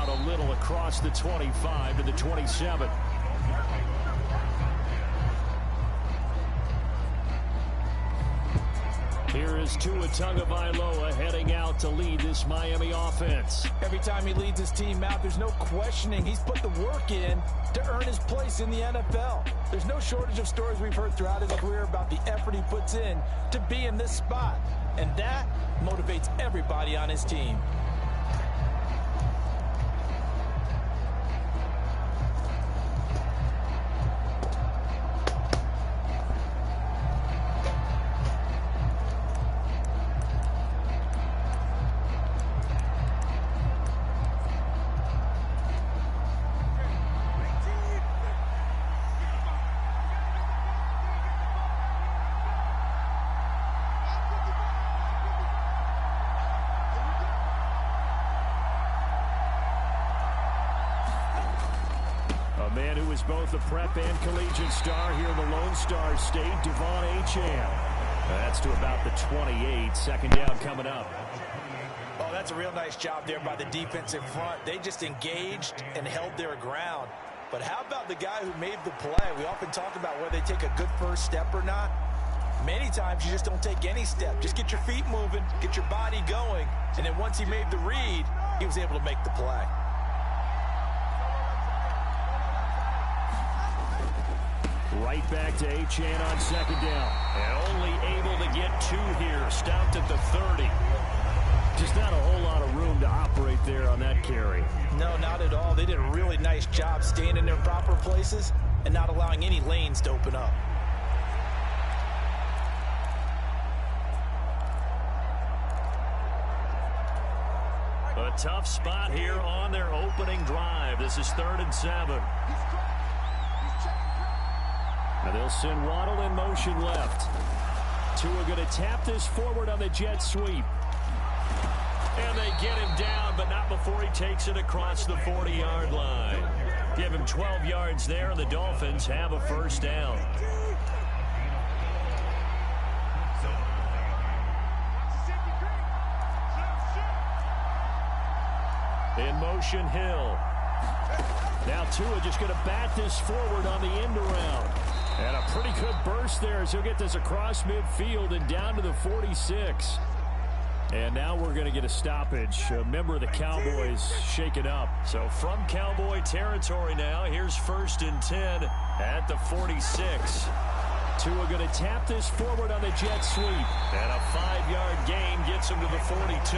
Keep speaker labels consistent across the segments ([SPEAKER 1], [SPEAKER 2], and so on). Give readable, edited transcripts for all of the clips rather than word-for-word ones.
[SPEAKER 1] out a little across the 25 to the 27. Here is Tua Tagovailoa heading out to lead this Miami offense.
[SPEAKER 2] Every time he leads his team out, there's no questioning. He's put the work in to earn his place in the NFL. There's no shortage of stories we've heard throughout his career about the effort he puts in to be in this spot. And that motivates everybody on his team.
[SPEAKER 1] Both a prep and collegiate star here in the Lone Star State, Devon Achane. That's to about the 28. Second down coming up.
[SPEAKER 2] Oh, that's a real nice job there by the defensive front. They just engaged and held their ground. But how about the guy who made the play? We often talk about whether they take a good first step or not. Many times you just don't take any step. Just get your feet moving, get your body going. And then once he made the read, he was able to make the play.
[SPEAKER 1] Right back to Achane on second down. And only able to get 2 here. Stopped at the 30. Just not a whole lot of room to operate there on that carry.
[SPEAKER 2] No, not at all. They did a really nice job staying in their proper places and not allowing any lanes to open up.
[SPEAKER 1] A tough spot here on their opening drive. This is 3rd and 7. Now they'll send Waddle in motion left. Tua going to tap this forward on the jet sweep. And they get him down, but not before he takes it across the 40-yard line. Give him 12 yards there, and the Dolphins have a first down. In motion, Hill. Now Tua just going to bat this forward on the end around. And a pretty good burst there as he'll get this across midfield and down to the 46. And now we're going to get a stoppage. A member of the Cowboys shaken up. So from Cowboy territory now, here's 1st and 10 at the 46. Tua going to tap this forward on the jet sweep. And a 5-yard gain gets him to the 42.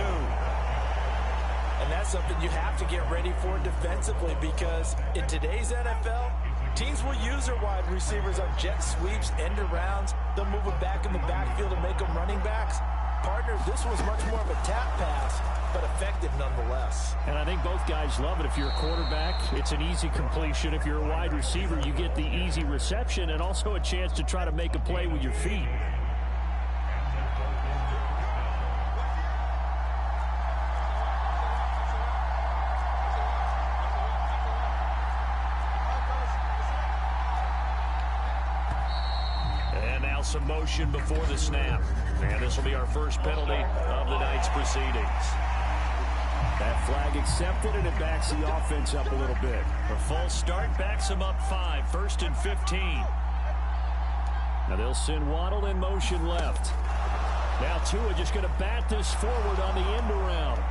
[SPEAKER 2] And that's something you have to get ready for defensively, because in today's NFL, teams will use their wide receivers on jet sweeps, end arounds. They'll move it back in the backfield and make them running backs. Partner, this was much more of a tap pass, but effective nonetheless.
[SPEAKER 1] And I think both guys love it. If you're a quarterback, it's an easy completion. If you're a wide receiver, you get the easy reception and also a chance to try to make a play with your feet. Some motion before the snap. And this will be our first penalty of the night's proceedings. That flag accepted, and it backs the offense up a little bit. A false start backs them up 5. 1st and 15. Now they'll send Waddle in motion left. Now Tua just going to bat this forward on the end around.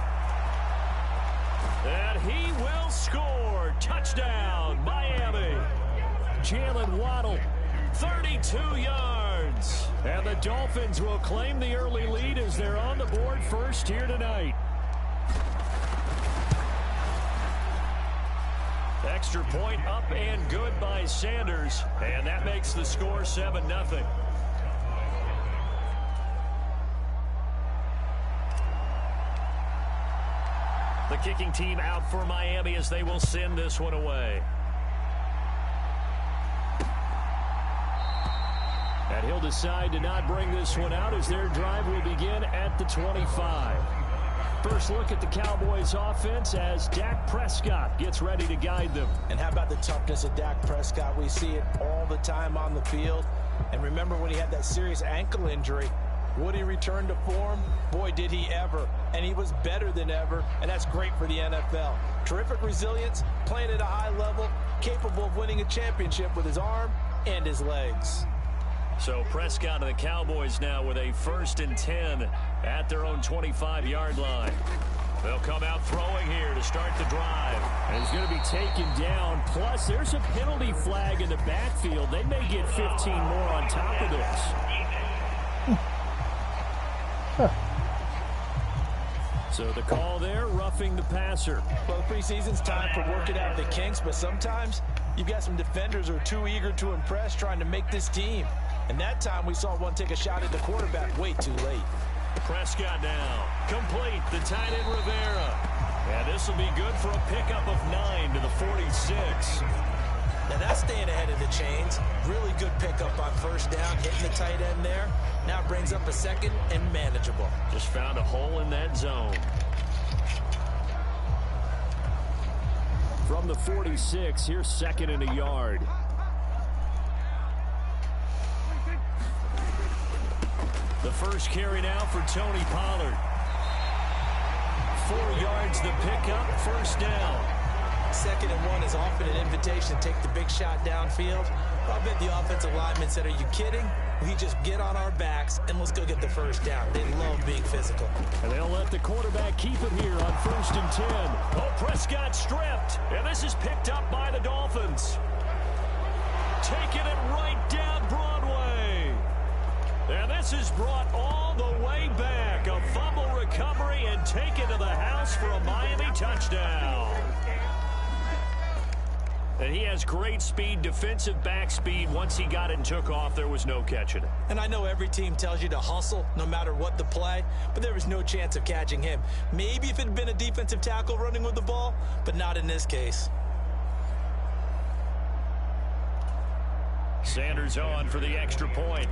[SPEAKER 1] And he will score. Touchdown, Miami. Jalen Waddle, 32 yards. And the Dolphins will claim the early lead as they're on the board first here tonight. Extra point up and good by Sanders. And that makes the score 7-0. The kicking team out for Miami as they will send this one away. And he'll decide to not bring this one out as their drive will begin at the 25. First look at the Cowboys offense as Dak Prescott gets ready to guide them.
[SPEAKER 2] And how about the toughness of Dak Prescott? We see it all the time on the field. And remember when he had that serious ankle injury, Would he return to form? Boy, did he ever. And he was better than ever, and that's great for the NFL. Terrific resilience, playing at a high level, capable of winning a championship with his arm and his legs.
[SPEAKER 1] So Prescott and the Cowboys now with a 1st and 10 at their own 25-yard line. They'll come out throwing here to start the drive. And he's going to be taken down. Plus, there's a penalty flag in the backfield. They may get 15 more on top of this. So the call there, roughing the passer.
[SPEAKER 2] Well, the preseason's time for working out the kinks, but sometimes you've got some defenders who are too eager to impress, trying to make this team. And that time we saw one take a shot at the quarterback way too late.
[SPEAKER 1] Prescott now, complete, the tight end Rivera. And this will be good for a pickup of 9 to the 46.
[SPEAKER 2] Now that's staying ahead of the chains. Really good pickup on 1st down, hitting the tight end there. Now brings up a 2nd and manageable.
[SPEAKER 1] Just found a hole in that zone. From the 46, here's 2nd and a yard. The first carry now for Tony Pollard. 4 yards the pickup, 1st down.
[SPEAKER 2] 2nd and 1 is often an invitation to take the big shot downfield. I bet the offensive linemen said, are you kidding? We just get on our backs and let's go get the 1st down. They love being physical.
[SPEAKER 1] And they'll let the quarterback keep it here on 1st and 10. Oh, Prescott stripped. And this is picked up by the Dolphins. Taking it right down Broadway. And this is brought all the way back. A fumble recovery and taken to the house for a Miami touchdown. And he has great speed, defensive back speed. Once he got it and took off, there was no catching it.
[SPEAKER 2] And I know every team tells you to hustle no matter what the play, but there was no chance of catching him. Maybe if it had been a defensive tackle running with the ball, but not in this case.
[SPEAKER 1] Sanders on for the extra point.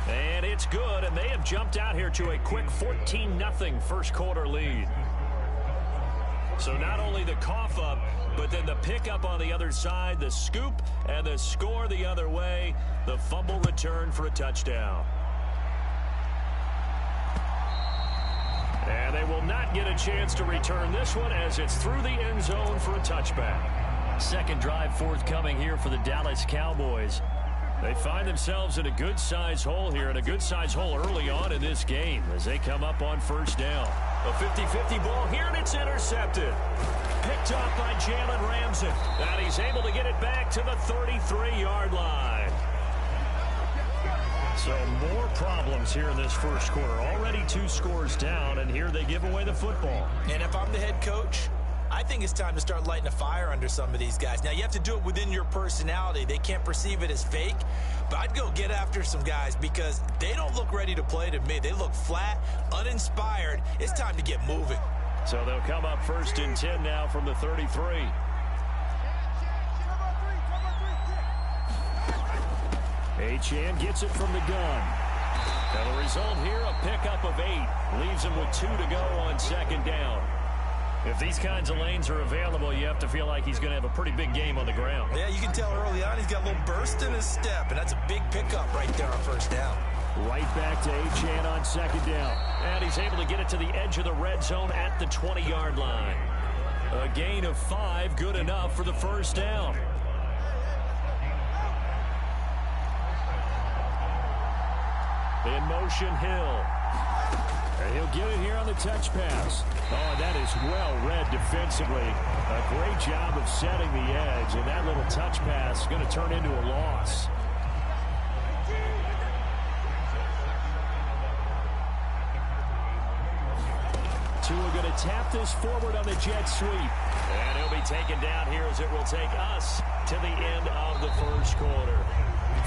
[SPEAKER 1] And it's good, and they have jumped out here to a quick 14-0 first quarter lead. So not only the cough up, but then the pickup on the other side, the scoop, and the score the other way, the fumble return for a touchdown. And they will not get a chance to return this one as it's through the end zone for a touchback. Second drive forthcoming here for the Dallas Cowboys. They find themselves in a good-sized hole here, and a good-sized hole early on in this game as they come up on 1st down. A 50-50 ball here, and it's intercepted. Picked up by Jalen Ramsey. And he's able to get it back to the 33-yard line. So more problems here in this first quarter. Already 2 scores down, and here they give away the football.
[SPEAKER 2] And if I'm the head coach, I think it's time to start lighting a fire under some of these guys. Now, you have to do it within your personality. They can't perceive it as fake. But I'd go get after some guys because they don't look ready to play to me. They look flat, uninspired. It's time to get moving.
[SPEAKER 1] So they'll come up 1st and 10 now from the 33. Achane gets it from the gun. And the result here, a pickup of 8. Leaves him with 2 to go on 2nd down. If these kinds of lanes are available, you have to feel like he's going to have a pretty big game on the ground.
[SPEAKER 2] Yeah, you can tell early on he's got a little burst in his step, and that's a big pickup right there on 1st down.
[SPEAKER 1] Right back to Achane on 2nd down. And he's able to get it to the edge of the red zone at the 20-yard line. A gain of 5, good enough for the 1st down. In motion, Hill. And he'll get it here on the touch pass. Oh, that is well read defensively. A great job of setting the edge, and that little touch pass is going to turn into a loss. Tua going to tap this forward on the jet sweep. And he'll be taken down here as it will take us to the end of the first quarter.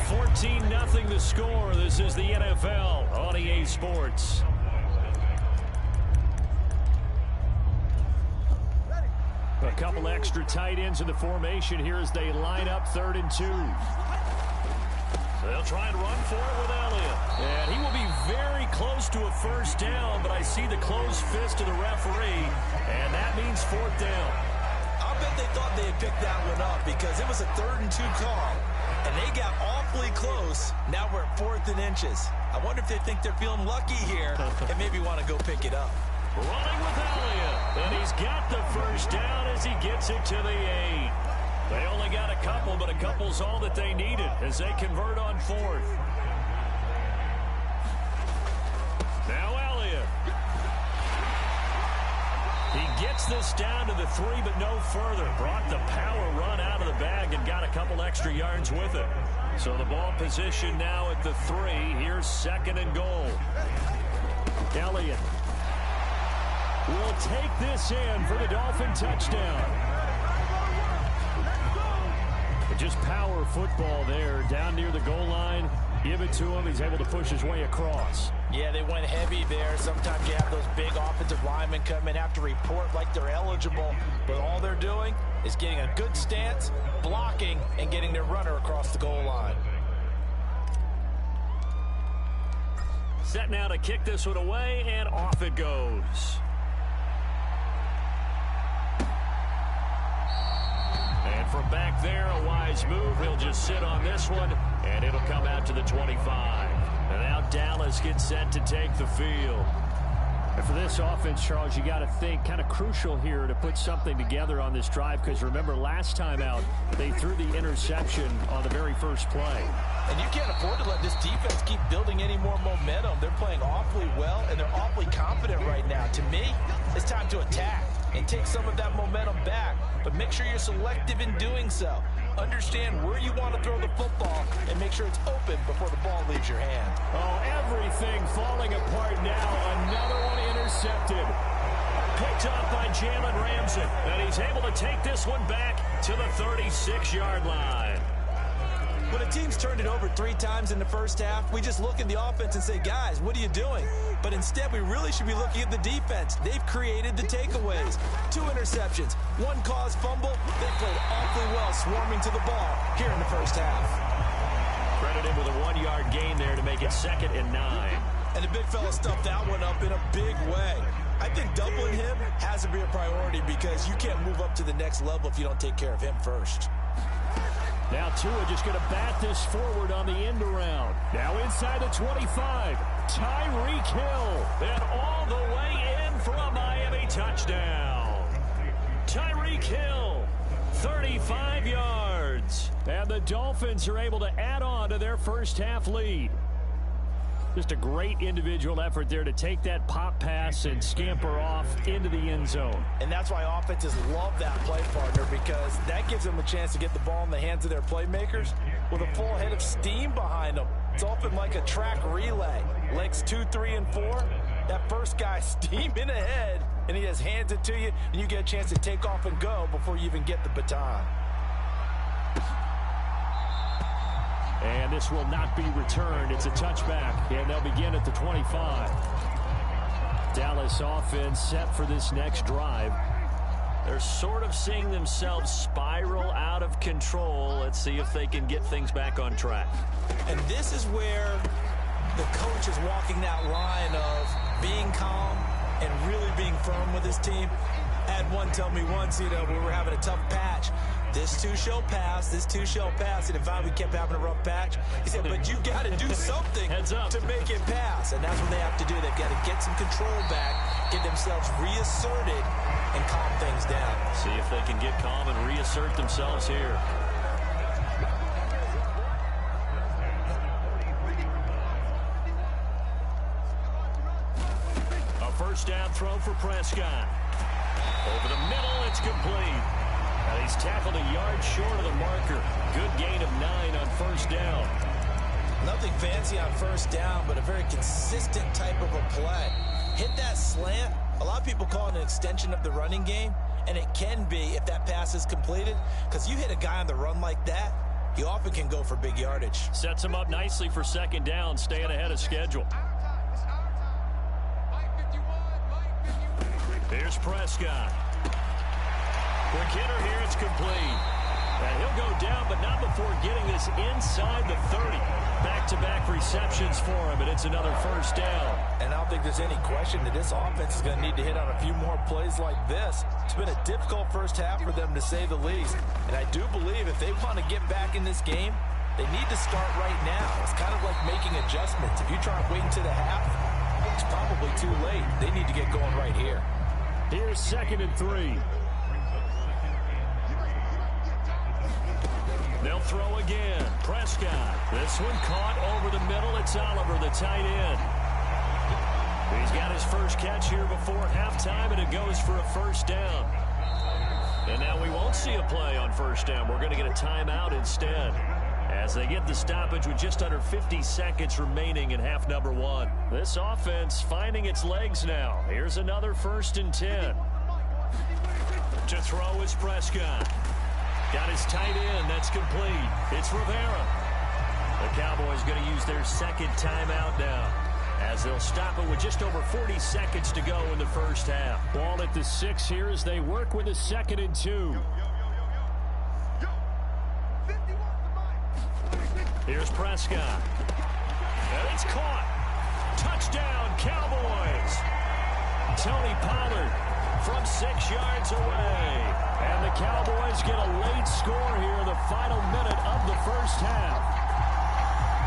[SPEAKER 1] 14-0 the score. This is the NFL on EA Sports. A couple extra tight ends in the formation here as they line up 3rd and 2. So they'll try and run for it with Elliott. And he will be very close to a 1st down, but I see the closed fist of the referee, and that means 4th down.
[SPEAKER 2] I'll bet they thought they had picked that one up because it was a 3rd and 2 call. And they got awfully close. Now we're at 4th and inches. I wonder if they think they're feeling lucky here and maybe want to go pick it up.
[SPEAKER 1] Running with Elliott. And he's got the first down as he gets it to the 8. They only got a couple, but a couple's all that they needed as they convert on 4th. Now Elliott. He gets this down to the 3, but no further. Brought the power run out of the bag and got a couple extra yards with it. So the ball position now at the 3. Here's 2nd and goal. Elliott will take this in for the Dolphin touchdown. But just power football there down near the goal line. Give it to him. He's able to push his way across.
[SPEAKER 2] Yeah, they went heavy there. Sometimes you have those big offensive linemen come in, have to report like they're eligible. But all they're doing is getting a good stance, blocking, and getting their runner across the goal line.
[SPEAKER 1] Set now to kick this one away, and off it goes. And from back there, a wise move. He'll just sit on this one, and it'll come out to the 25. And now Dallas gets set to take the field. And for this offense, Charles, you got to think kind of crucial here to put something together on this drive, because remember last time out, they threw the interception on the very first play.
[SPEAKER 2] And you can't afford to let this defense keep building any more momentum. They're playing awfully well, and they're awfully confident right now. To me, it's time to attack and take some of that momentum back, but make sure you're selective in doing so. Understand where you want to throw the football and make sure it's open before the ball leaves your hand.
[SPEAKER 1] Oh, everything falling apart now. Another one intercepted. Picked up by Jalen Ramsey, and he's able to take this one back to the 36-yard line.
[SPEAKER 2] When a team's turned it over 3 times in the first half, we just look at the offense and say, guys, what are you doing? But instead, we really should be looking at the defense. They've created the takeaways. 2 interceptions, 1 caused fumble. They played awfully well swarming to the ball here in the first half.
[SPEAKER 1] Credited with a 1-yard gain there to make it 2nd and 9.
[SPEAKER 2] And the big fella stuffed that one up in a big way. I think doubling him has to be a priority because you can't move up to the next level if you don't take care of him first.
[SPEAKER 1] Now Tua just going to bat this forward on the end around. Now inside the 25. Tyreek Hill. And all the way in for a Miami touchdown. Tyreek Hill, 35 yards. And the Dolphins are able to add on to their first half lead. Just a great individual effort there to take that pop pass and scamper off into the end zone.
[SPEAKER 2] And that's why offenses love that play partner, because that gives them a chance to get the ball in the hands of their playmakers with a full head of steam behind them. It's often like a track relay. Legs 2, 3, and 4. That first guy steaming ahead, and he just hands it to you, and you get a chance to take off and go before you even get the baton.
[SPEAKER 1] And this will not be returned. It's a touchback, and they'll begin at the 25. Dallas offense set for this next drive. They're sort of seeing themselves spiral out of control. Let's see if they can get things back on track.
[SPEAKER 2] And this is where the coach is walking that line of being calm and really being firm with his team. I had one tell me once, we were having a tough patch. This too shall pass, this too shall pass. And if we kept having a rough patch, he said, but you got to do something to make it pass. And that's what they have to do. They've got to get some control back, get themselves reasserted, and calm things down.
[SPEAKER 1] See if they can get calm and reassert themselves here. A first down throw for Prescott. Over the middle, it's complete. And he's tackled a yard short of the marker. Good gain of 9 on first down.
[SPEAKER 2] Nothing fancy on first down, but a very consistent type of a play. Hit that slant. A lot of people call it an extension of the running game, and it can be if that pass is completed, because you hit a guy on the run like that, you often can go for big yardage. Sets him up nicely for second down, staying ahead of schedule. Here's Prescott. Quick hitter here, it's complete. And he'll go down, but not before getting this inside the 30. Back-to-back receptions for him, and it's another first down. And I don't think there's any question that this offense is going to need to hit on a few more plays like this. It's been a difficult first half for them, to say the least. And I do believe if they want to get back in this game, They need to start right now. It's kind of like making adjustments. If you try and wait until the half, it's probably too late. They need to get going right here.
[SPEAKER 1] Here's 2nd and 3. They'll throw again. Prescott. This one caught over the middle. It's Oliver, the tight end. He's got his first catch here before halftime, and it goes for a first down. And now we won't see a play on first down. We're going to get a timeout instead, as they get the stoppage with just under 50 seconds remaining in half number 1. This offense finding its legs now. Here's another 1st and 10. To throw is Prescott. Got his tight end. That's complete. It's Rivera. The Cowboys going to use their 2nd timeout now, as they'll stop it with just over 40 seconds to go in the first half. Ball at the 6 here as they work with a 2nd and 2. Here's Prescott. And it's caught. Touchdown, Cowboys. Tony Pollard from 6 yards away. And the Cowboys get a late score here in the final minute of the first half.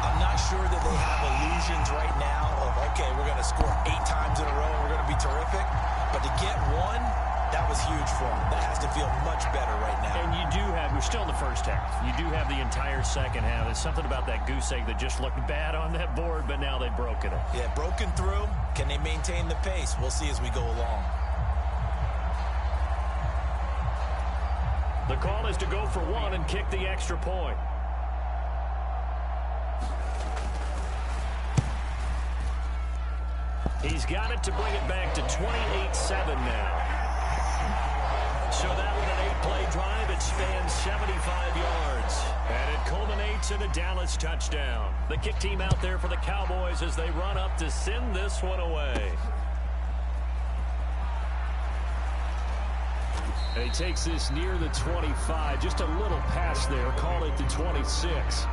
[SPEAKER 2] I'm not sure that they have illusions right now of, okay, we're going to score 8 times in a row and we're going to be terrific. But to get one, that was huge for them. That has to feel much better right now.
[SPEAKER 1] And you do have, we're still in the first half. You do have the entire second half. There's something about that goose egg that just looked bad on that board, but now they've broken it.
[SPEAKER 2] Yeah, broken through. Can they maintain the pace? We'll see as we go along.
[SPEAKER 1] The call is to go for 1 and kick the extra point. He's got it to bring it back to 28-7 now. So that with an 8-play drive, it spans 75 yards. And it culminates in a Dallas touchdown. The kick team out there for the Cowboys as they run up to send this one away. And he takes this near the 25. Just a little pass there. Call it the 26.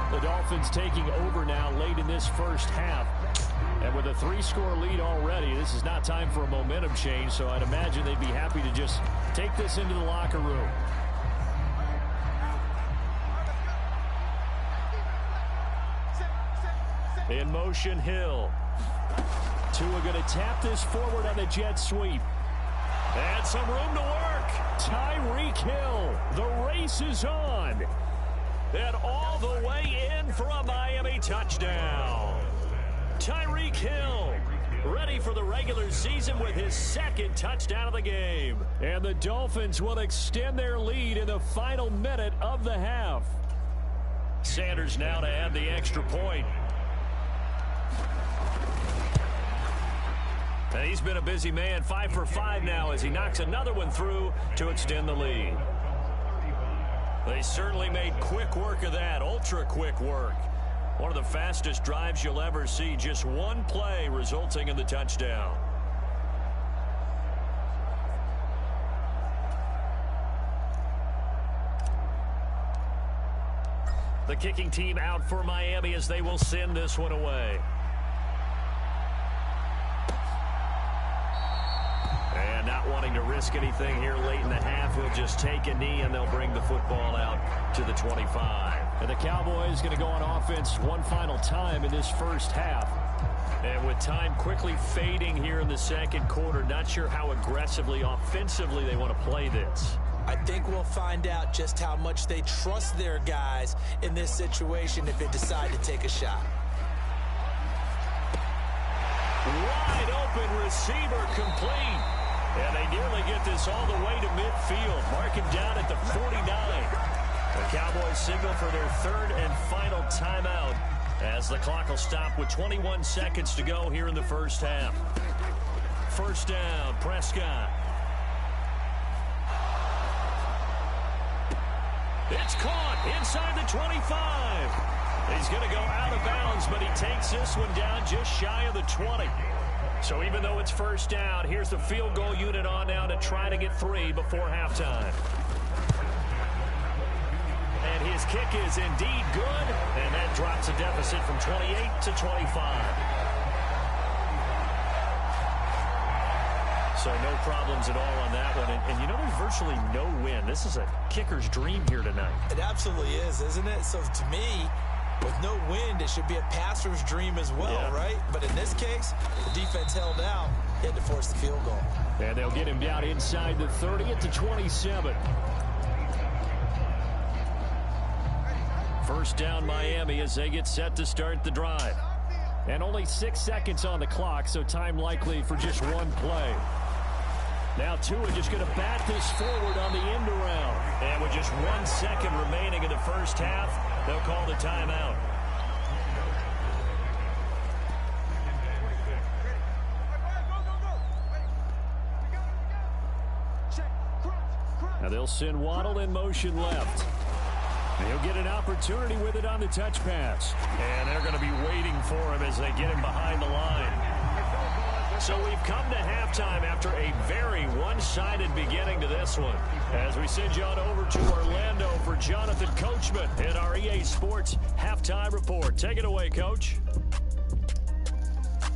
[SPEAKER 1] The Dolphins taking over now late in this first half. And with a 3-score lead already, this is not time for a momentum change, so I'd imagine they'd be happy to just take this into the locker room. In motion, Hill. Tua going to tap this forward on the jet sweep. And some room to work. Tyreek Hill. The race is on. And all the way in for a Miami touchdown. Tyreek Hill ready for the regular season with his 2nd touchdown of the game. And the Dolphins will extend their lead in the final minute of the half. Sanders now to add the extra point. And he's been a busy man, 5 for 5 now as he knocks another one through to extend the lead. They certainly made quick work of that, ultra quick work. One of the fastest drives you'll ever see, just one play resulting in the touchdown. The kicking team out for Miami as they will send this one away. And not wanting to risk anything here late in the half, he'll just take a knee and they'll bring the football out to the 25. And the Cowboys going to go on offense one final time in this first half. And with time quickly fading here in the second quarter, not sure how aggressively, offensively they want to play this.
[SPEAKER 2] I think we'll find out just how much they trust their guys in this situation if they decide to take a shot.
[SPEAKER 1] Wide open receiver complete. And they nearly get this all the way to midfield. Marking down at the 49. The Cowboys signal for their 3rd and final timeout as the clock will stop with 21 seconds to go here in the first half. First down, Prescott. It's caught inside the 25. He's going to go out of bounds, but he takes this one down just shy of the 20. So even though it's first down, here's the field goal unit on now to try to get 3 before halftime. And his kick is indeed good, and that drops a deficit from 28 to 25. So So no problems at all on that one. And you know, there's virtually no win. This is a kicker's dream here tonight.
[SPEAKER 2] It absolutely is, isn't it? So to me, with no wind, it should be a passer's dream as well, right? But in this case, the defense held out, had to force the field goal.
[SPEAKER 1] And they'll get him down inside the 30 at the 27. First down Miami as they get set to start the drive. And only 6 seconds on the clock, so time likely for just one play. Now Tua just going to bat this forward on the end around. And with just 1 second remaining in the first half, they'll call the timeout. Now they'll send Waddle in motion left. He'll get an opportunity with it on the touch pass. And they're going to be waiting for him as they get him behind the line. So we've come to halftime after a very one-sided beginning to this one. As we send you on over to Orlando for Jonathan Coachman in our EA Sports Halftime Report. Take it away, Coach.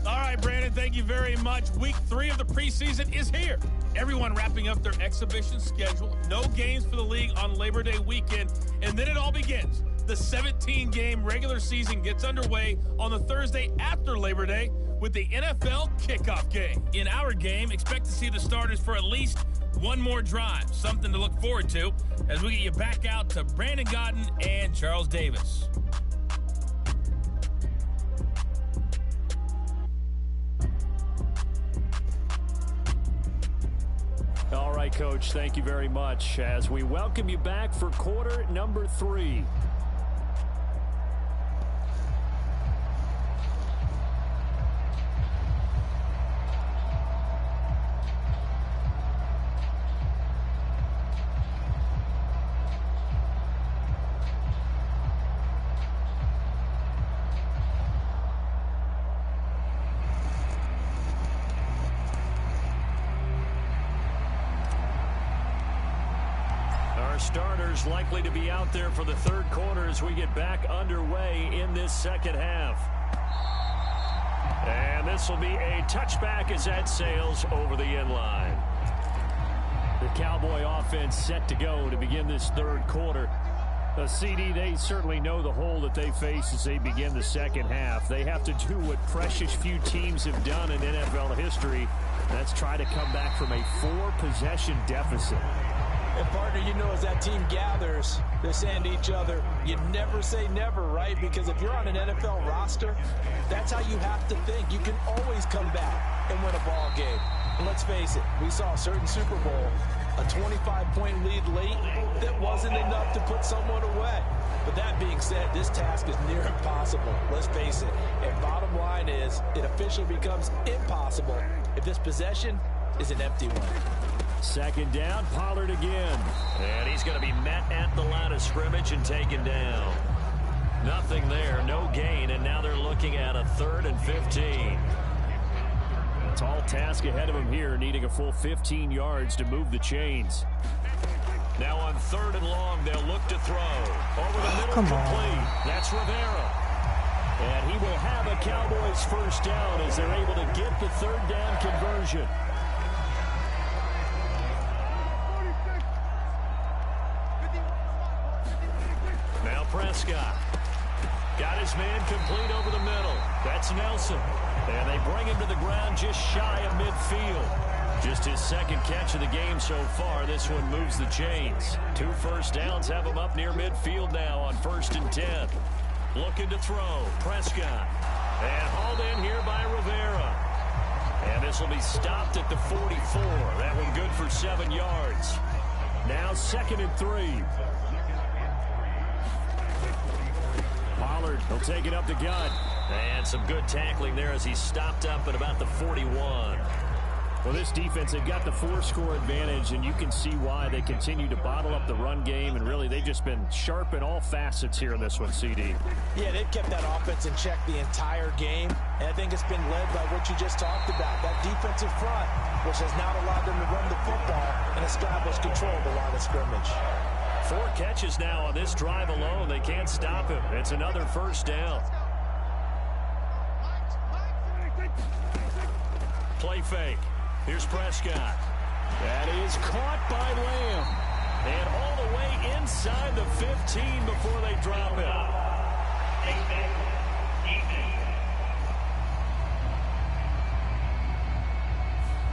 [SPEAKER 3] All right, Brandon, thank you very much. Week 3 of the preseason is here. Everyone wrapping up their exhibition schedule. No games for the league on Labor Day weekend. And then it all begins. The 17-game regular season gets underway on the Thursday after Labor Day with the NFL kickoff game. In our game, expect to see the starters for at least one more drive. Something to look forward to as we get you back out to Brandon Godden and Charles Davis.
[SPEAKER 1] All right, Coach, thank you very much as we welcome you back for quarter number 3. Starters likely to be out there for the third quarter as we get back underway in this second half. And this will be a touchback as that sails over the end line. The Cowboy offense set to go to begin this third quarter. CD, they certainly know the hole that they face as they begin the second half. They have to do what precious few teams have done in NFL history. That's try to come back from a 4-possession deficit.
[SPEAKER 2] And partner, you know, as that team gathers, they're saying to each other, you never say never, right? Because if you're on an NFL roster, that's how you have to think. You can always come back and win a ball game. And let's face it, we saw a certain Super Bowl, a 25-point lead late that wasn't enough to put someone away. But that being said, this task is near impossible. Let's face it. And bottom line is, it officially becomes impossible if this possession is an empty one.
[SPEAKER 1] Second down, Pollard again. And he's going to be met at the line of scrimmage and taken down. Nothing there, no gain, and now they're looking at a 3rd and 15. A tall task ahead of him here, needing a full 15 yards to move the chains. Now on 3rd and long, they'll look to throw. Over the middle, complete. That's Rivera. And he will have a Cowboys first down as they're able to get the 3rd down conversion. Prescott got his man complete over the middle. That's Nelson. And they bring him to the ground just shy of midfield. Just his second catch of the game so far. This one moves the chains. 2 first downs have him up near midfield now on 1st and 10. Looking to throw. Prescott. And hauled in here by Rivera. And this will be stopped at the 44. That one good for 7 yards. Now 2nd and 3. Pollard, he'll take it up the gut. And some good tackling there as he stopped up at about the 41. Well, this defense, they've got the 4-score advantage, and you can see why they continue to bottle up the run game, and really they've just been sharp in all facets here in this one, CD.
[SPEAKER 2] Yeah, they've kept that offense in check the entire game, and I think it's been led by what you just talked about, that defensive front, which has not allowed them to run the football and establish control of the line of scrimmage.
[SPEAKER 1] 4 catches now on this drive alone. They can't stop him. It's another first down. Play fake. Here's Prescott. That is caught by Lamb. And all the way inside the 15 before they drop it.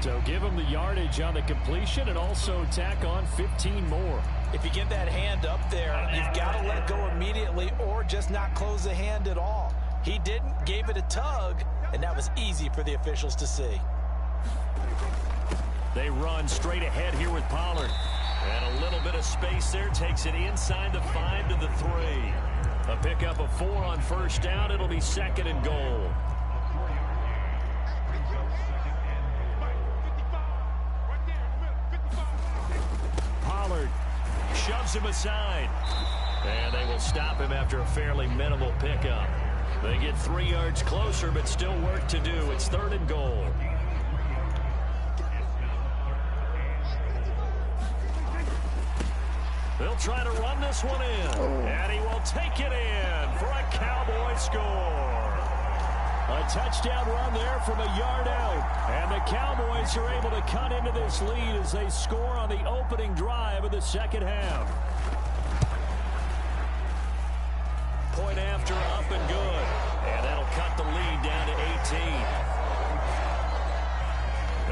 [SPEAKER 1] So give him the yardage on the completion and also tack on 15 more.
[SPEAKER 2] If you get that hand up there, you've got to let go immediately or just not close the hand at all. He didn't, gave it a tug, and that was easy for the officials to see.
[SPEAKER 1] They run straight ahead here with Pollard. And a little bit of space there takes it inside the 5 to the 3. A pickup of 4 on first down. It'll be 2nd and goal. Pollard shoves him aside. And they will stop him after a fairly minimal pickup. They get 3 yards closer, but still work to do. It's 3rd and goal. They'll try to run this one in. And he will take it in for a Cowboy score. A touchdown run there from a yard out. And the Cowboys are able to cut into this lead as they score on the opening drive of the second half. Point after, up and good. And that'll cut the lead down to 18.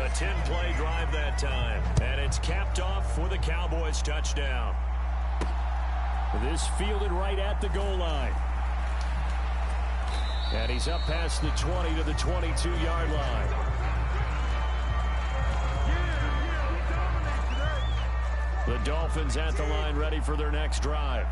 [SPEAKER 1] A 10-play drive that time. And it's capped off for the Cowboys touchdown. This fielded right at the goal line. And he's up past the 20 to the 22-yard line. The Dolphins at the line ready for their next drive.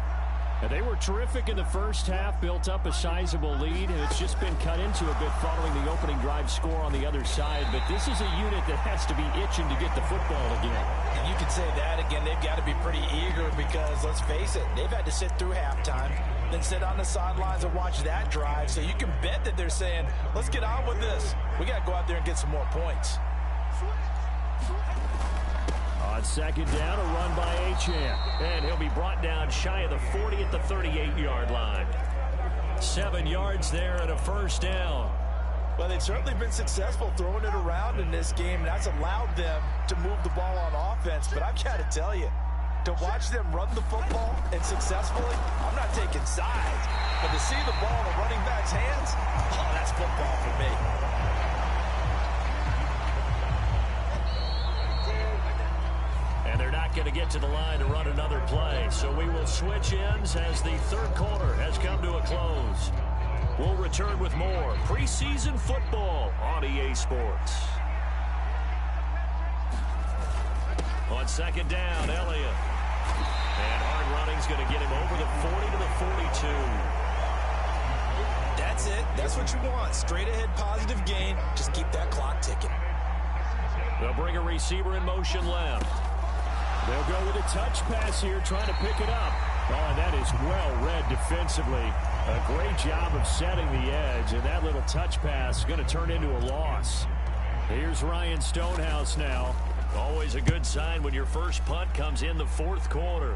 [SPEAKER 1] And they were terrific in the first half, built up a sizable lead, and it's just been cut into a bit following the opening drive score on the other side. But this is a unit that has to be itching to get the football again.
[SPEAKER 2] And you can say that again. They've got to be pretty eager because, let's face it, they've had to sit through halftime, then sit on the sidelines and watch that drive. So you can bet that they're saying, let's get on with this. We got to go out there and get some more points.
[SPEAKER 1] On second down, a run by Achane. And he'll be brought down shy of the 40 at the 38-yard line. 7 yards there and a first down.
[SPEAKER 2] Well, they've certainly been successful throwing it around in this game, and that's allowed them to move the ball on offense. But I've got to tell you, to watch them run the football and successfully, I'm not taking sides. But to see the ball in the running back's hands, oh, that's football for me.
[SPEAKER 1] And they're not going to get to the line to run another play. So we will switch ends as the third quarter has come to a close. We'll return with more preseason football on EA Sports. On second down, Elliott. And hard running's going to get him over the 40 to the 42.
[SPEAKER 2] That's it. That's what you want. Straight ahead positive gain. Just keep that clock ticking.
[SPEAKER 1] They'll bring a receiver in motion left. They'll go with a touch pass here, trying to pick it up. Oh, and that is well read defensively. A great job of setting the edge, and that little touch pass is going to turn into a loss. Here's Ryan Stonehouse now. Always a good sign when your first punt comes in the fourth quarter.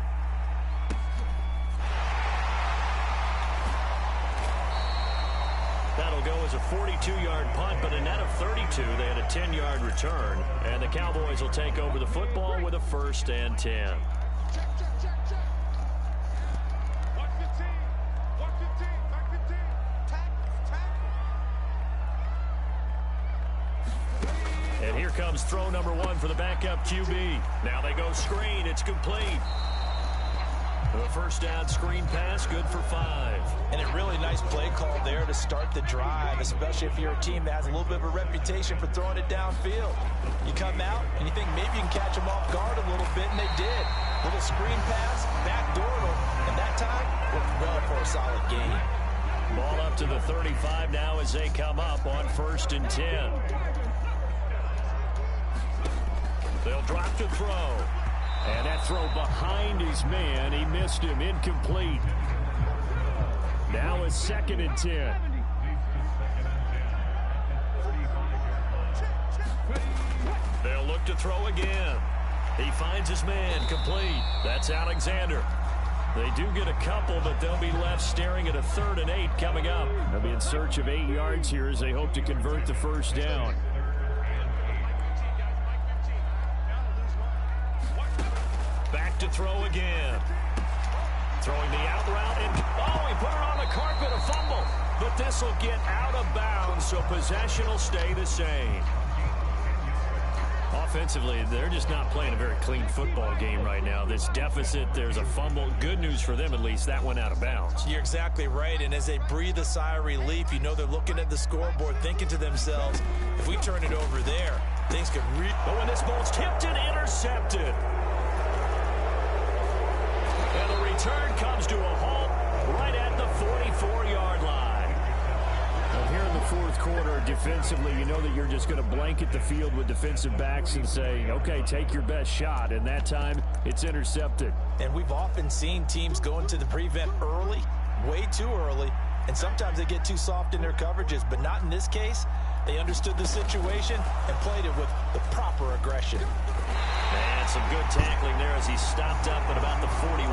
[SPEAKER 1] That'll go as a 42-yard punt, but a net of 32. They had a 10-yard return, and the Cowboys will take over the football with a 1st and 10. And here comes throw number 1 for the backup QB. Now they go screen. It's complete. The first down screen pass, good for 5.
[SPEAKER 2] And a really nice play call there to start the drive, especially if you're a team that has a little bit of a reputation for throwing it downfield. You come out and you think maybe you can catch them off guard a little bit, and they did. Little screen pass, backdoored them, and that time worked well for a solid gain.
[SPEAKER 1] Ball up to the 35 now as they come up on 1st and 10. They'll drop to throw. And that throw behind his man. He missed him. Incomplete. Now it's 2nd and 10. They'll look to throw again. He finds his man. Complete. That's Alexander. They do get a couple, but they'll be left staring at a 3rd and 8 coming up. They'll be in search of 8 yards here as they hope to convert the first down. back to throw again. Throwing the out route, and he put it on the carpet, a fumble. But this will get out of bounds, so possession will stay the same. Offensively, they're just not playing a very clean football game right now. This deficit, there's a fumble. Good news for them, at least. That went out of bounds.
[SPEAKER 2] You're exactly right, and as they breathe a sigh of relief, you know they're looking at the scoreboard, thinking to themselves, if we turn it over there, things could
[SPEAKER 1] But when this ball's tipped and intercepted. And the return comes to a halt right at the 44-yard line. Well, here in the fourth quarter, defensively, you know that you're just going to blanket the field with defensive backs and say, okay, take your best shot. And that time, it's intercepted.
[SPEAKER 2] And we've often seen teams go into the prevent early, way too early, and sometimes they get too soft in their coverages. But not in this case. They understood the situation and played it with the proper aggression.
[SPEAKER 1] And some good tackling there as he stopped up at about the 41.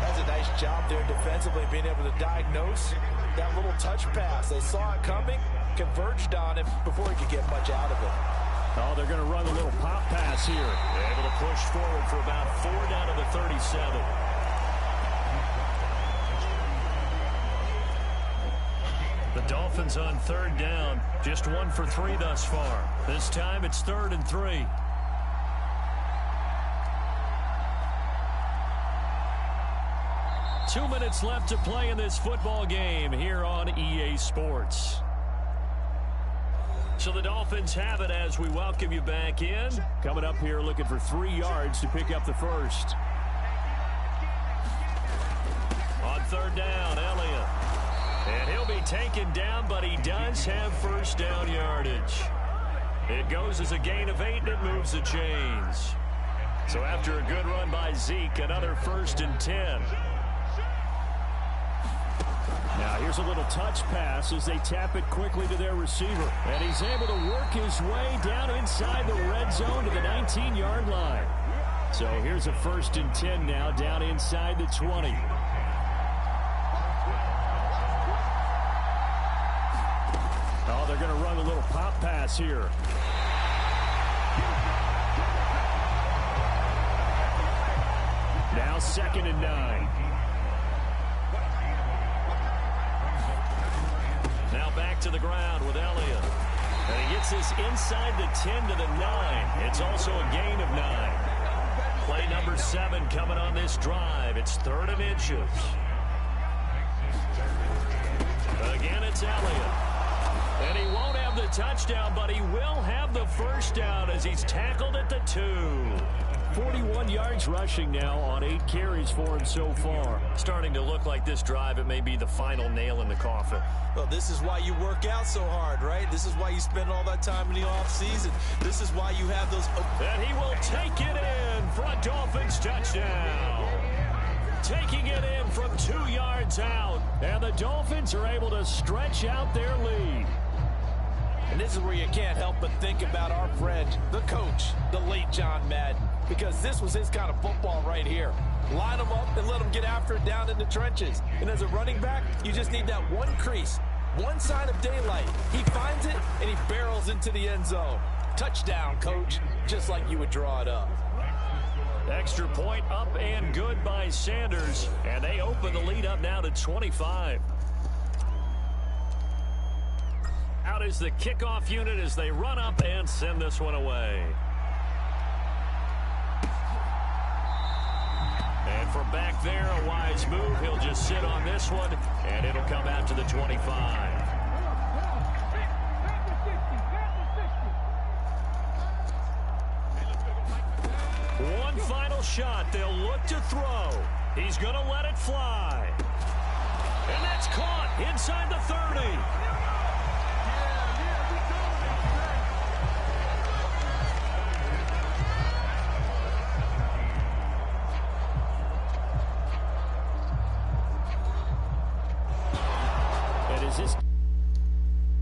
[SPEAKER 2] That's a nice job there defensively, being able to diagnose that little touch pass. They saw it coming, converged on him before he could get much out of it.
[SPEAKER 1] Oh, they're going to run a little pop pass here. Able to push forward for about 4 down to the 37. The Dolphins on third down, just 1 for 3 thus far. This time it's 3rd and 3. Two minutes left to play in this football game here on EA Sports. So the Dolphins have it as we welcome you back in. Coming up here looking for 3 yards to pick up the first. On third down, Elliott. And he'll be taken down, but he does have first down yardage. It goes as a gain of 8, and it moves the chains. So after a good run by Zeke, another 1st and 10. Now here's a little touch pass as they tap it quickly to their receiver. And he's able to work his way down inside the red zone to the 19-yard line. So here's a 1st and 10 now down inside the 20. Oh, they're going to run a little pop pass here. Now 2nd and 9. Now back to the ground with Elliott. And he gets this inside the 10 to the 9. It's also a gain of 9. Play number 7 coming on this drive. It's 3rd and inches. Again, it's Elliott. And he won't have the touchdown, but he will have the first down as he's tackled at the 2. 41 yards rushing now on 8 carries for him so far. Starting to look like this drive, it may be the final nail in the coffin.
[SPEAKER 2] Well, this is why you work out so hard, right? This is why you spend all that time in the offseason. This is why you have those...
[SPEAKER 1] And he will take it in for a Dolphins touchdown. Taking it in from 2 yards out. And the Dolphins are able to stretch out their lead.
[SPEAKER 2] And this is where you can't help but think about our friend, the coach, the late John Madden. Because this was his kind of football right here. Line them up and let them get after it down in the trenches. And as a running back, you just need that one crease, one sign of daylight. He finds it, and he barrels into the end zone. Touchdown, coach, just like you would draw it up.
[SPEAKER 1] Extra point up and good by Sanders. And they open the lead up now to 25. Out is the kickoff unit as they run up and send this one away. And from back there, a wise move. He'll just sit on this one, and it'll come out to the 25. One final shot. They'll look to throw. He's going to let it fly. And that's caught inside the 30. Is this